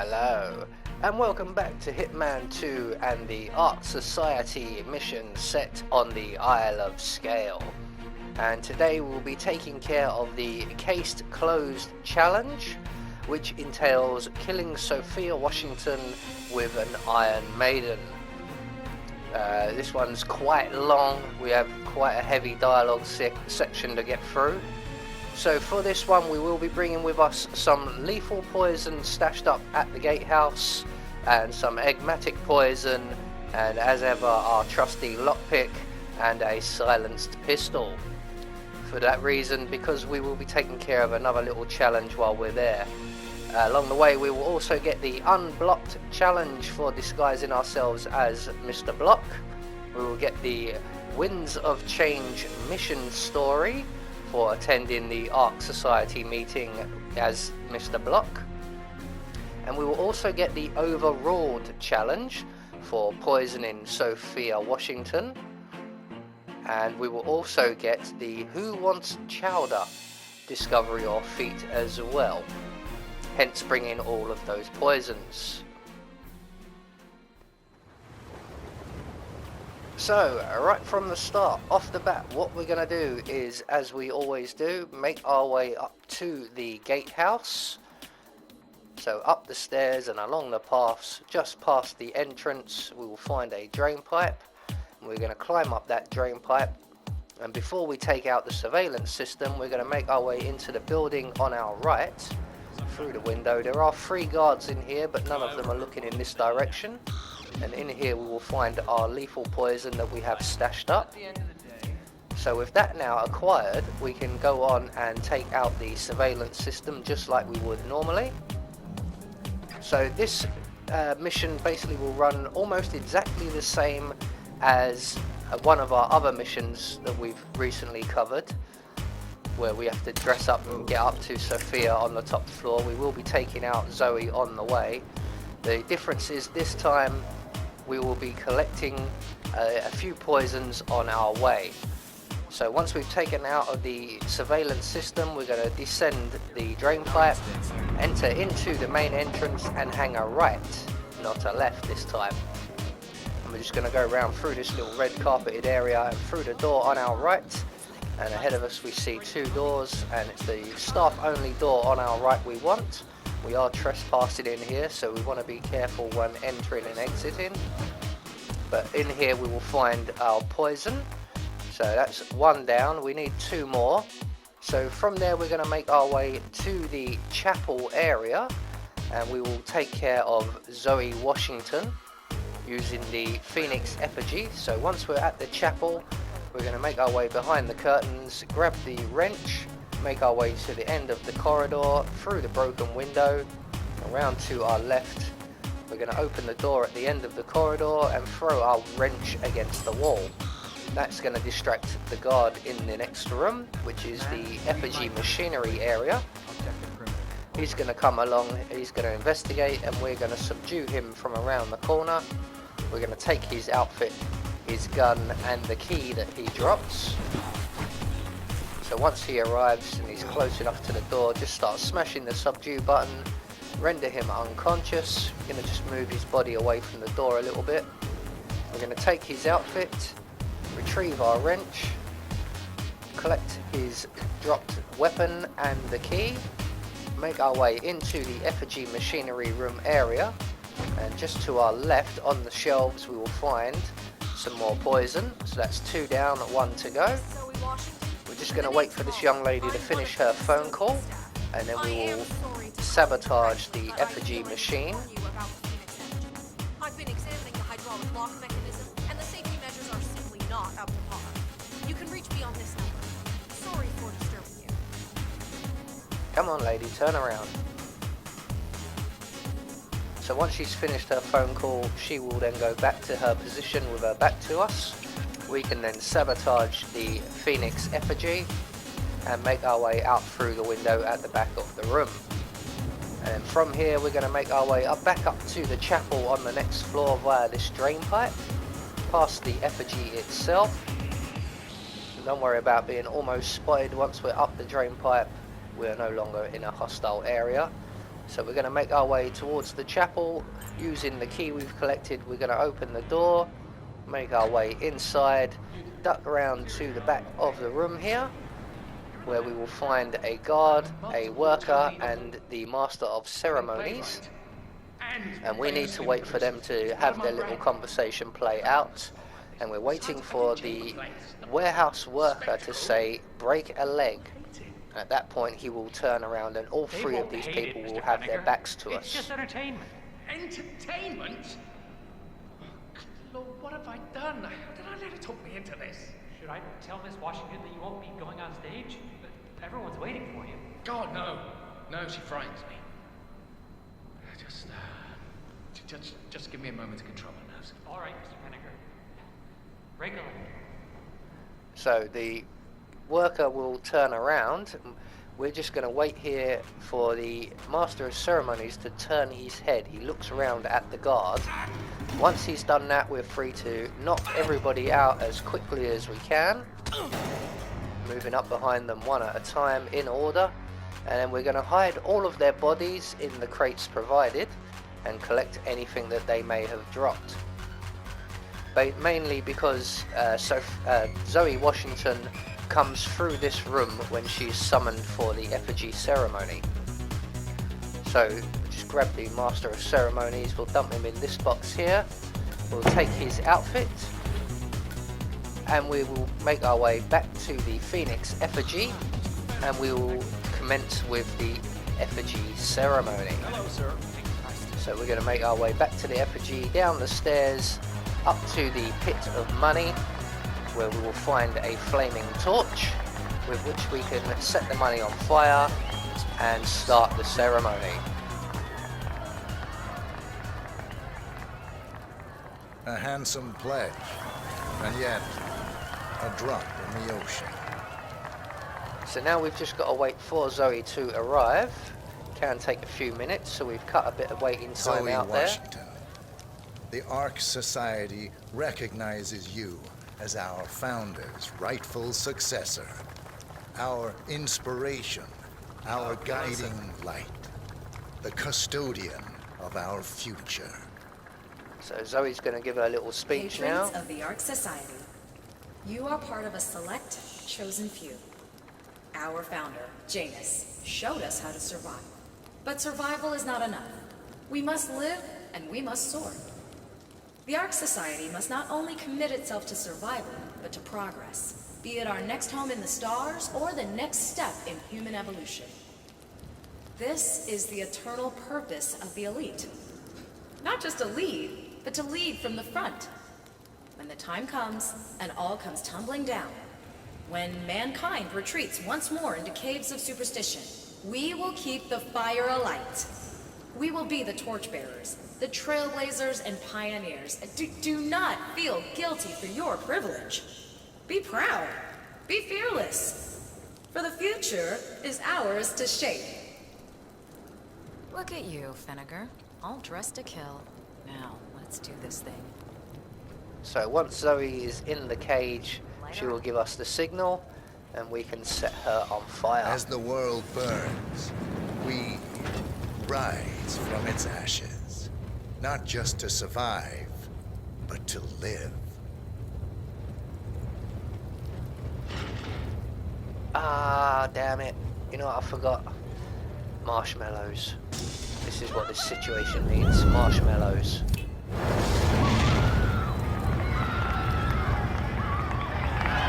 Hello, and welcome back to Hitman 2 and the Art Society mission set on the Isle of SGAIL. And today we'll be taking care of the Cased Closed challenge, which entails killing Sophia Washington with an Iron Maiden. This one's quite long, we have quite a heavy dialogue section to get through. So for this one we will be bringing with us some lethal poison stashed up at the gatehouse, and some enigmatic poison, and as ever our trusty lockpick and a silenced pistol. For that reason, because we will be taking care of another little challenge while we're there. Along the way we will also get the Unblocked challenge for disguising ourselves as Mr. Block. We will get the Winds of Change mission story for attending the Arc Society meeting as Mr. Block. And we will also get the Overruled challenge for poisoning Sophia Washington. And we will also get the Who Wants Chowder discovery or feat as well. Hence bringing all of those poisons. So, right from the start, off the bat, what we're going to do is, as we always do, make our way up to the gatehouse. So up the stairs and along the paths, just past the entrance, we will find a drain pipe. We're going to climb up that drain pipe. And before we take out the surveillance system, we're going to make our way into the building on our right, through the window. There are 3 guards in here, but none of them are looking in this direction. And in here we will find our lethal poison that we have stashed up. So with that now acquired, we can go on and take out the surveillance system just like we would normally. So this mission basically will run almost exactly the same as one of our other missions that we've recently covered, where we have to dress up and get up to Sophia on the top floor. We will be taking out Zoe on the way. The difference is this time we will be collecting a few poisons on our way. So once we've taken out of the surveillance system, we're going to descend the drain pipe, enter into the main entrance and hang a right, not a left this time. And we're just going to go around through this little red carpeted area and through the door on our right. And ahead of us we see 2 doors, and it's the staff only door on our right we want. We are trespassing in here, so we want to be careful when entering and exiting. But in here we will find our poison. So that's 1 down, we need 2 more. So from there we're going to make our way to the chapel area, and we will take care of Zoe Washington using the Phoenix effigy. So once we're at the chapel, we're going to make our way behind the curtains, grab the wrench, make our way to the end of the corridor, through the broken window, around to our left. We're going to open the door at the end of the corridor and throw our wrench against the wall. That's going to distract the guard in the next room, which is the effigy machinery area. He's going to come along, he's going to investigate, and we're going to subdue him from around the corner. We're going to take his outfit, his gun, and the key that he drops. So once he arrives and he's close enough to the door, just start smashing the subdue button, render him unconscious. We're going to just move his body away from the door a little bit. We're going to take his outfit, retrieve our wrench, collect his dropped weapon and the key, make our way into the effigy machinery room area, and just to our left on the shelves we will find some more poison. So that's 2 down, 1 to go. We're just going to wait for this young lady to finish her phone call, and then we will sabotage the effigy machine. I've been examining the hydraulic lock mechanism, and the safety measures are simply not up to par. You can reach me on this number. Sorry for disturbing you. Come on lady, turn around. So once she's finished her phone call, she will then go back to her position with her back to us. We can then sabotage the Phoenix effigy and make our way out through the window at the back of the room. And from here we're going to make our way back up to the chapel on the next floor via this drain pipe, past the effigy itself. Don't worry about being almost spotted. Once we're up the drain pipe, we're no longer in a hostile area. So we're going to make our way towards the chapel. Using the key we've collected, we're going to open the door, make our way inside, duck around to the back of the room here, where we will find a guard, a worker, and the master of ceremonies. And we need to wait for them to have their little conversation play out. And we're waiting for the warehouse worker to say, break a leg. At that point, he will turn around and all three of these people will have their backs to us. It's just entertainment. Entertainment? Oh, Lord, what have I done? How did I let her talk me into this? Should I tell Miss Washington that you won't be going on stage? Everyone's waiting for you. God, no. No, she frightens me. Just give me a moment to control my nerves. All right, Mr. Penninger. Break a leg. So the worker will turn around. We're just going to wait here for the master of ceremonies to turn his head. He looks around at the guard. Once he's done that, we're free to knock everybody out as quickly as we can, moving up behind them one at a time in order. And then we're going to hide all of their bodies in the crates provided and collect anything that they may have dropped. Mainly because Zoe Washington comes through this room when she's summoned for the effigy ceremony. So just grab the master of ceremonies, we'll dump him in this box here, we'll take his outfit, and we will make our way back to the Phoenix effigy, and we will commence with the effigy ceremony. Hello, sir. So we're going to make our way back to the effigy, down the stairs, up to the pit of money, where we will find a flaming torch with which we can set the money on fire and start the ceremony. A handsome pledge, and yet a drop in the ocean. So now we've just got to wait for Zoe to arrive. Can take a few minutes, so we've cut a bit of waiting time Zoe out Washington. The Ark Society recognizes you as our founder's rightful successor, our inspiration, our guiding light, the custodian of our future. So Zoe's going to give her little speech now. Patrons of the Ark Society, you are part of a select, chosen few. Our founder, Janus, showed us how to survive. But survival is not enough. We must live and we must soar. The Ark Society must not only commit itself to survival, but to progress, be it our next home in the stars or the next step in human evolution. This is the eternal purpose of the elite. Not just to lead, but to lead from the front. When the time comes and all comes tumbling down, when mankind retreats once more into caves of superstition, we will keep the fire alight. We will be the torchbearers, the trailblazers and pioneers. Do not feel guilty for your privilege. Be proud. Be fearless. For the future is ours to shape. Look at you, Finnegar. All dressed to kill. Now, let's do this thing. So once Zoe is in the cage, she will give us the signal, and we can set her on fire. As the world burns, we rise from its ashes, not just to survive, but to live. Ah, damn it. You know what, I forgot. Marshmallows. This is what this situation needs, marshmallows.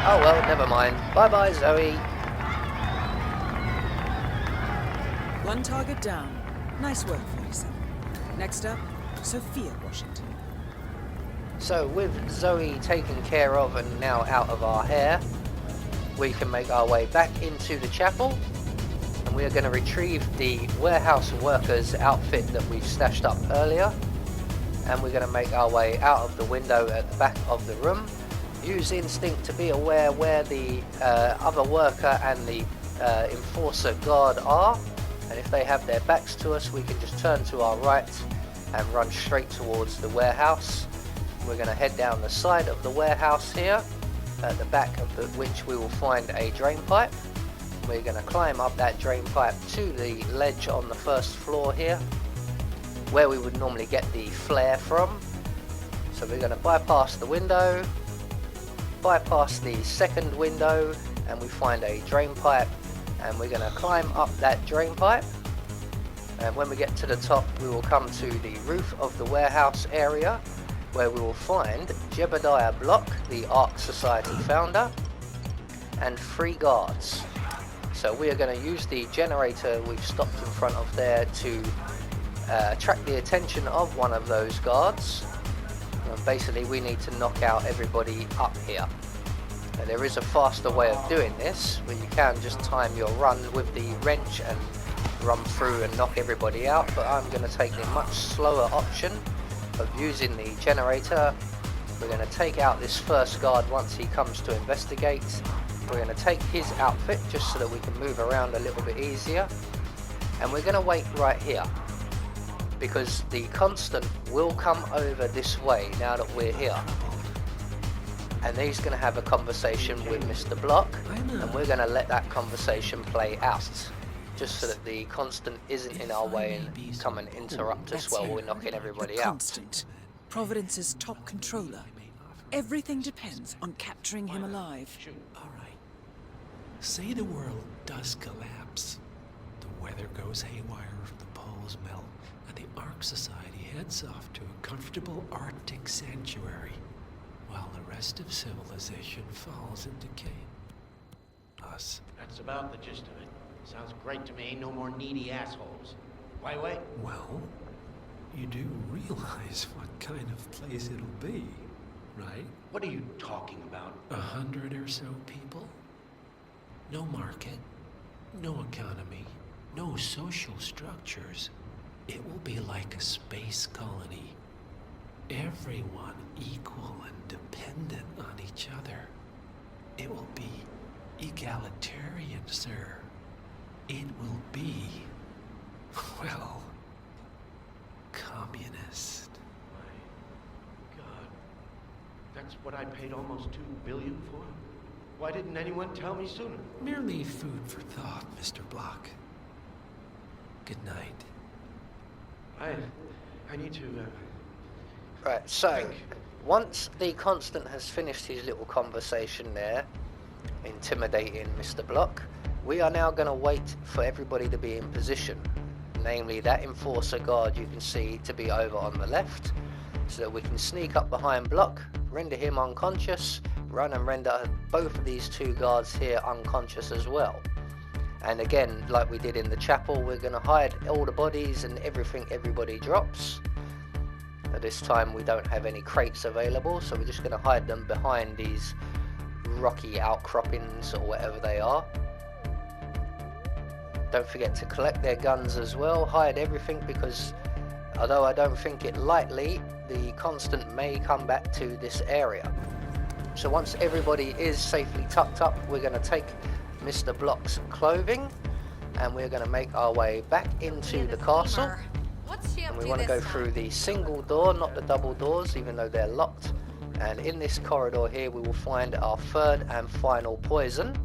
Oh well, never mind. Bye-bye, Zoe. One target down. Nice work, 47. Next up, Sophia Washington. So with Zoe taken care of and now out of our hair, we can make our way back into the chapel, and we are going to retrieve the warehouse workers outfit that we stashed up earlier, and we're going to make our way out of the window at the back of the room. Use instinct to be aware where the other worker and the enforcer guard are, and if they have their backs to us, we can just turn to our right and run straight towards the warehouse. We're going to head down the side of the warehouse here, at the back of which we will find a drain pipe. We're going to climb up that drain pipe to the ledge on the first floor here, where we would normally get the flare from. So we're going to bypass the window, bypass the second window, and we find a drain pipe, and we're going to climb up that drain pipe. And when we get to the top, we will come to the roof of the warehouse area, where we will find Jebediah Block, the Ark Society founder, and 3 guards. So we are going to use the generator we've stopped in front of there to attract the attention of one of those guards. And basically we need to knock out everybody up here. Now, there is a faster way of doing this, where you can just time your run with the wrench and run through and knock everybody out, but I'm going to take the much slower option of using the generator. We're going to take out this first guard once he comes to investigate. We're going to take his outfit just so that we can move around a little bit easier, and we're going to wait right here because the constant will come over this way now that we're here, and he's going to have a conversation with Mr. Block, and we're going to let that conversation play out just so that the constant isn't in our way and come and interrupt us while we're knocking everybody the out. Constant, Providence's top controller. Everything depends on capturing him alive. All right. Say the world does collapse. The weather goes haywire, the poles melt, and the Ark Society heads off to a comfortable Arctic sanctuary, while the rest of civilization falls in decay. Us. That's about the gist of it. Sounds great to me. No more needy assholes. Why wait? Well, you do realize what kind of place it'll be, right? What are you talking about? 100 or so people? No market, no economy, no social structures. It will be like a space colony. Everyone equal and dependent on each other. It will be egalitarian, sir. It will be, well, communist. My God. That's what I paid almost $2 billion for? Why didn't anyone tell me sooner? Merely food for thought, Mr. Block. Good night. I need to, Right, so once the constant has finished his little conversation there, intimidating Mr. Block, we are now going to wait for everybody to be in position, namely that enforcer guard you can see to be over on the left, so that we can sneak up behind Block, render him unconscious, run and render both of these 2 guards here unconscious as well. And again, like we did in the chapel, we're going to hide all the bodies and everything everybody drops. At this time we don't have any crates available, so we're just going to hide them behind these rocky outcroppings or whatever they are. Don't forget to collect their guns as well, hide everything, because although I don't think it lightly, the constant may come back to this area. So once everybody is safely tucked up, we're going to take Mr. Block's clothing and we're going to make our way back into the castle. What's she up And we to want to this go through time? the single door, not the double doors, even though they're locked. And in this corridor here we will find our 3rd and final poison.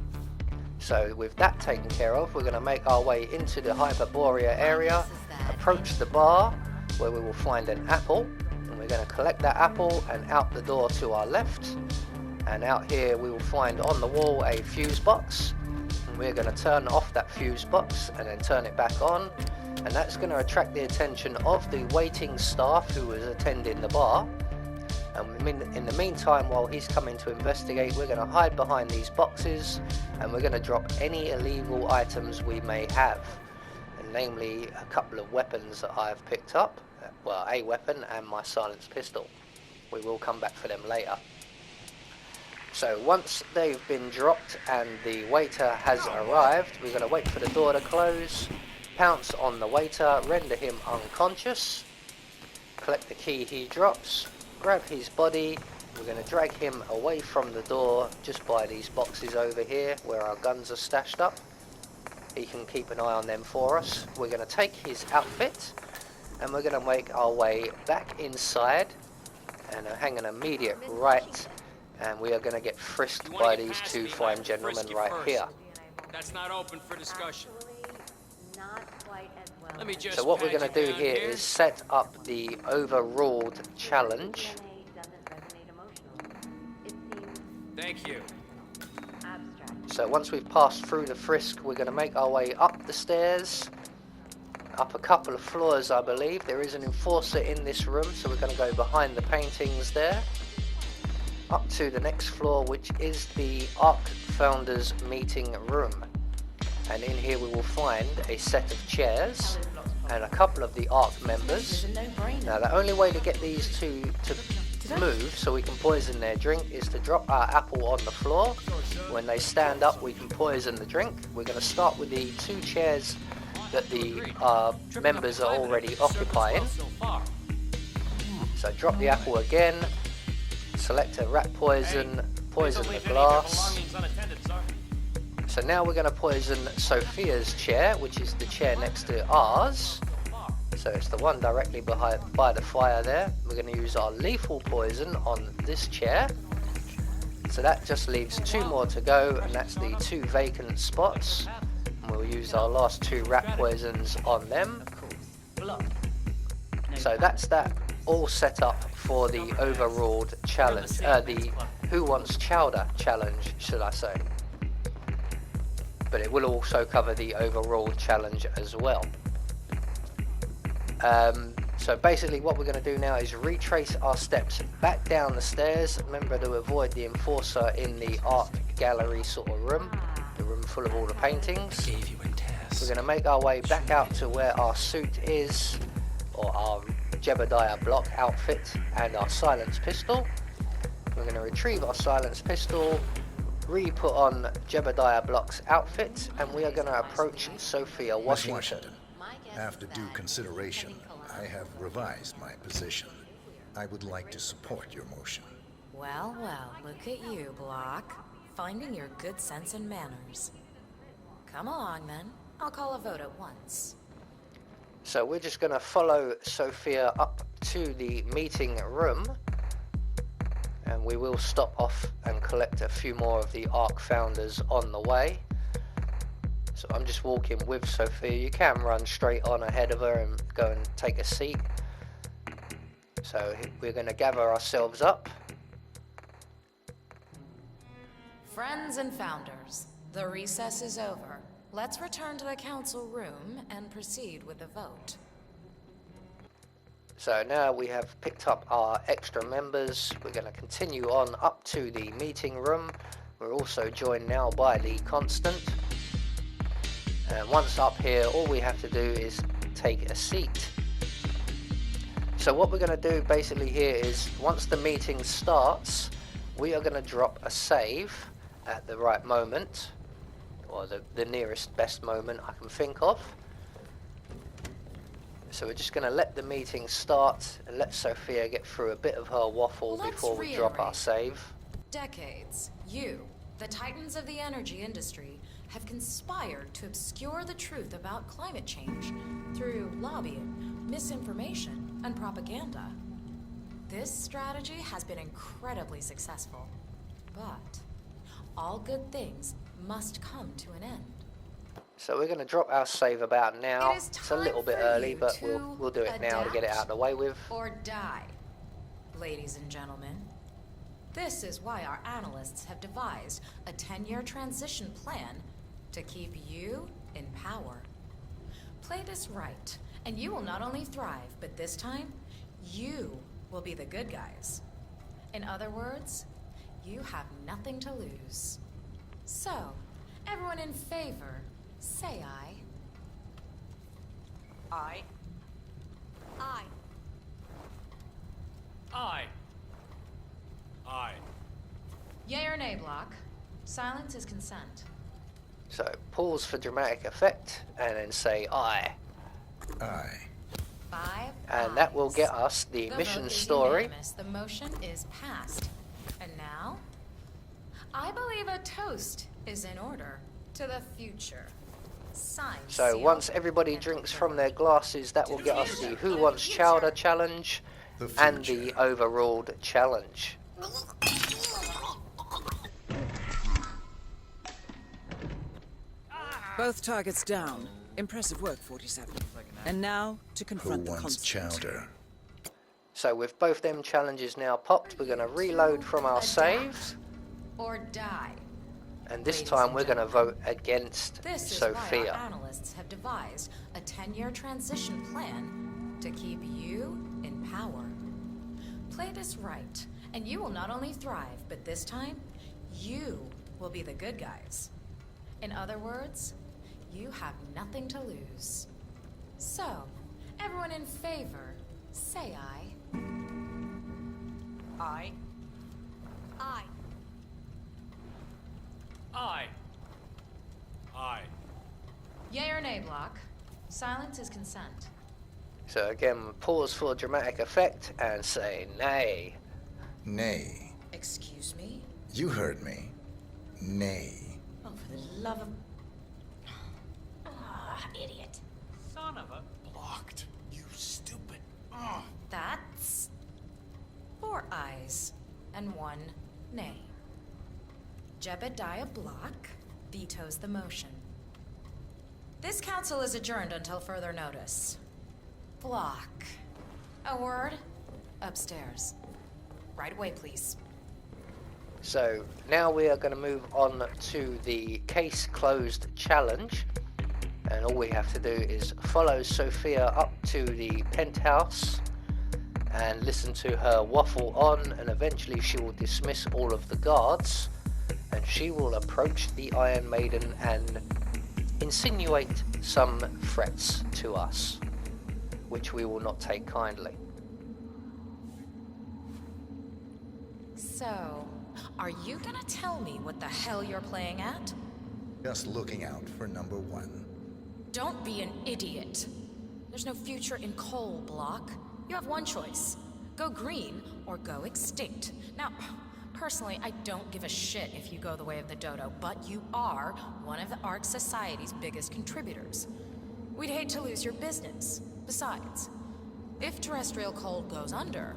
So with that taken care of, we're going to make our way into the Hyperborea area, approach the bar where we will find an apple, and we're going to collect that apple and out the door to our left. And out here we will find on the wall a fuse box, and we're going to turn off that fuse box and then turn it back on, and that's going to attract the attention of the waiting staff who is attending the bar. And in the meantime, while he's coming to investigate, we're going to hide behind these boxes and we're going to drop any illegal items we may have, and namely a couple of weapons that I've picked up, well, a weapon and my silenced pistol. We will come back for them later. So once they've been dropped and the waiter has arrived, we're going to wait for the door to close, pounce on the waiter, render him unconscious, collect the key he drops, grab his body. We're going to drag him away from the door just by these boxes over here where our guns are stashed up. He can keep an eye on them for us. We're going to take his outfit and we're going to make our way back inside and hang an immediate right, and we are going to get frisked by these 2 fine gentlemen right here. That's not open for discussion. Not quite as well. Let me just So what we're pat going to you do down here is set up the overruled challenge. Thank you. So once we've passed through the frisk, we're going to make our way up the stairs, up a couple of floors I believe. There is an enforcer in this room, so we're going to go behind the paintings there, up to the next floor, which is the ARC Founders meeting room. And in here we will find a set of chairs and a couple of the ARC members. Now the only way to get these two to move so we can poison their drink is to drop our apple on the floor. When they stand up we can poison the drink. We're going to start with the two chairs that the members are already occupying. So drop the apple again, select a rat poison, poison the glass. So now we're going to poison Sophia's chair, which is the chair next to ours. So it's the one directly by the fire there. We're going to use our lethal poison on this chair. So that just leaves two more to go, and that's the two vacant spots. And we'll use our last two rat poisons on them. So that's that all set up for the overruled challenge. The Who Wants Chowder challenge, should I say. But it will also cover the overall challenge as well. So basically what we're going to do now is retrace our steps back down the stairs. Remember to avoid the enforcer in the art gallery sort of room, the room full of all the paintings. We're going to make our way back out to where our suit is, or our Jebediah block outfit, and our silence pistol. We're going to retrieve our silence pistol, re-put on Jebediah Block's outfit, and we are going to approach Sophia Washington. Miss Washington, after due consideration, I have revised my position. I would like to support your motion. Well, well, look at you, Block. Finding your good sense and manners. Come along, then. I'll call a vote at once. So we're just going to follow Sophia up to the meeting room. And we will stop off and collect a few more of the ARC founders on the way. So I'm just walking with Sophia. You can run straight on ahead of her and go and take a seat. So we're going to gather ourselves up. Friends and founders, the recess is over. Let's return to the council room and proceed with the vote. So now we have picked up our extra members. We're going to continue on up to the meeting room. We're also joined now by the Constant. And once up here, all we have to do is take a seat. So what we're going to do basically here is, once the meeting starts, we are going to drop a save at the right moment, or the nearest best moment I can think of. So we're just going to let the meeting start and let Sophia get through a bit of her waffle before we drop our save. Decades, you, the titans of the energy industry, have conspired to obscure the truth about climate change through lobbying, misinformation, and propaganda. This strategy has been incredibly successful, but all good things must come to an end. So we're going to drop our save about now. It's a little bit early, but we'll do it now to get it out of the way with. Or die, ladies and gentlemen. This is why our analysts have devised a 10-year transition plan to keep you in power. Play this right, and you will not only thrive, but this time, you will be the good guys. In other words, you have nothing to lose. So, everyone in favor, say aye. Aye. Aye. Aye. Aye. Yay or nay, Block? Silence is consent. So pause for dramatic effect and then say aye. Aye. 5 And that will get us the mission vote is story. unanimous. The motion is passed. And now, I believe a toast is in order to the future. Signed, So sealed, once everybody and drinks delivered. from their glasses, that will get us the Who Wants Chowder challenge and the Overruled challenge. Both targets down. Impressive work, 47. And now, to Who confront the wants constant. chowder? So with both them challenges now popped, we're going to reload from our Adapt saves. or die. And this Ladies time and we're going to gentlemen, vote against This is why Sophia. our analysts have devised a 10-year transition plan to keep you in power. Play this right, and you will not only thrive, but this time, you will be the good guys. In other words, you have nothing to lose. So, everyone in favor, say aye. Aye. Aye. Aye. Aye. Yay or nay, Block? Silence is consent. So again, pause for dramatic effect and say nay. Nay. Excuse me? You heard me. Nay. Oh, for the love of... Ah, idiot. Son of a... Blocked. You stupid. That's... 4 ayes and 1 nay. Jebediah Block vetoes the motion. This council is adjourned until further notice. Block. A word? Upstairs. Right away, please. So now we are going to move on to the case closed challenge. And all we have to do is follow Sophia up to the penthouse and listen to her waffle on, and eventually she will dismiss all of the guards and she will approach the Iron Maiden and insinuate some threats to us, which we will not take kindly. So, are you gonna tell me what the hell you're playing at? Just looking out for number 1. Don't be an idiot. There's no future in coal, Block. You have one choice. Go green or go extinct. Now, personally, I don't give a shit if you go the way of the dodo, but you are one of the Ark Society's biggest contributors. We'd hate to lose your business. Besides, if terrestrial coal goes under,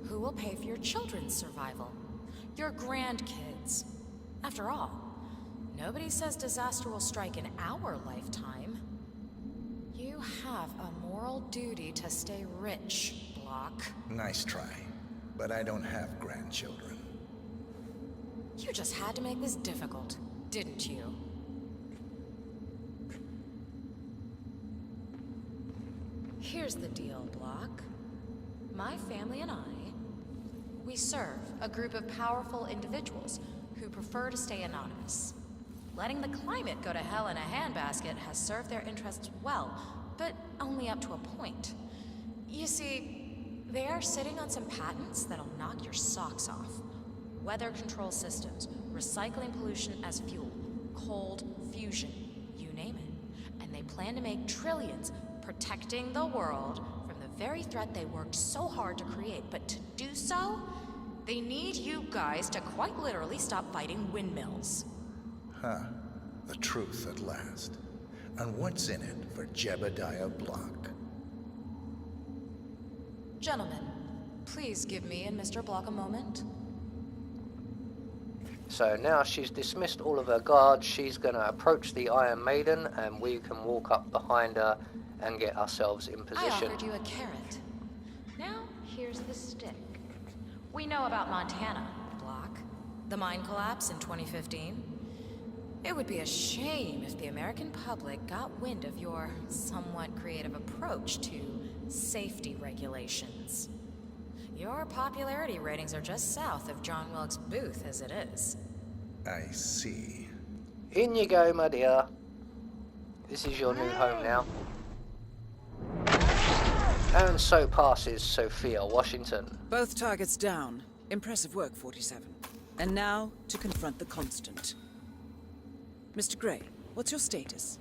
who will pay for your children's survival? Your grandkids. After all, nobody says disaster will strike in our lifetime. You have a moral duty to stay rich, Block. Nice try. But I don't have grandchildren. You just had to make this difficult, didn't you? Here's the deal, Block. My family and I, we serve a group of powerful individuals who prefer to stay anonymous. Letting the climate go to hell in a handbasket has served their interests well, but only up to a point. You see, they are sitting on some patents that'll knock your socks off. Weather control systems, recycling pollution as fuel, cold fusion, you name it. And they plan to make trillions protecting the world from the very threat they worked so hard to create. But to do so, they need you guys to quite literally stop fighting windmills. Huh. The truth at last. And what's in it for Jebediah Block? Gentlemen, please give me and Mr. Block a moment. So now she's dismissed all of her guards, she's going to approach the Iron Maiden and we can walk up behind her and get ourselves in I position. offered you a carrot. Now, here's the stick. We know about Montana, Block. The mine collapse in 2015. It would be a shame if the American public got wind of your somewhat creative approach to safety regulations. Your popularity ratings are just south of John Wilkes Booth as it is. I see. In you go, my dear. This is your new home now. And so passes Sophia Washington. Both targets down. Impressive work, 47. And now, to confront the constant. Mr. Gray, what's your status?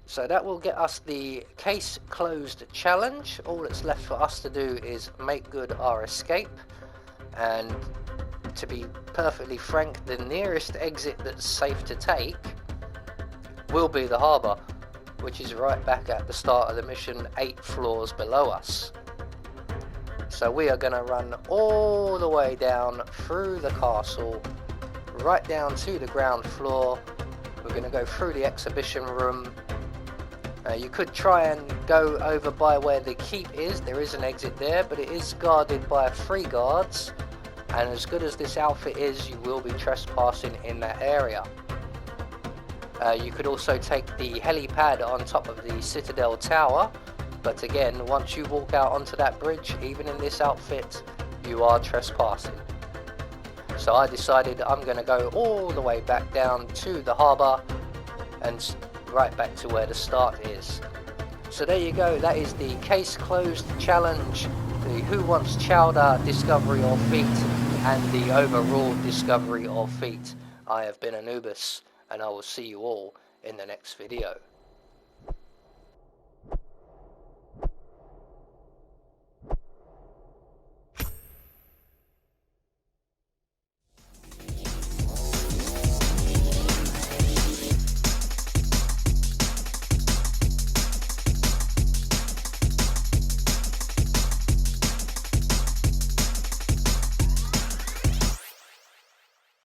So that will get us the case closed challenge. All that's left for us to do is make good our escape. And to be perfectly frank, the nearest exit that's safe to take will be the harbour, which is right back at the start of the mission, 8 floors below us. So we are going to run all the way down through the castle, right down to the ground floor, with We're going to go through the exhibition room. You could try and go over by where the keep is. There is an exit there, but it is guarded by 3 guards. And as good as this outfit is, you will be trespassing in that area. You could also take the helipad on top of the Citadel Tower. But again, once you walk out onto that bridge, even in this outfit, you are trespassing. So I decided I'm going to go all the way back down to the harbour and right back to where the start is. So there you go, that is the Case Closed Challenge, the Who Wants Chowder Discovery of Feet, and the Overruled Discovery of Feet. I have been Anubis, and I will see you all in the next video.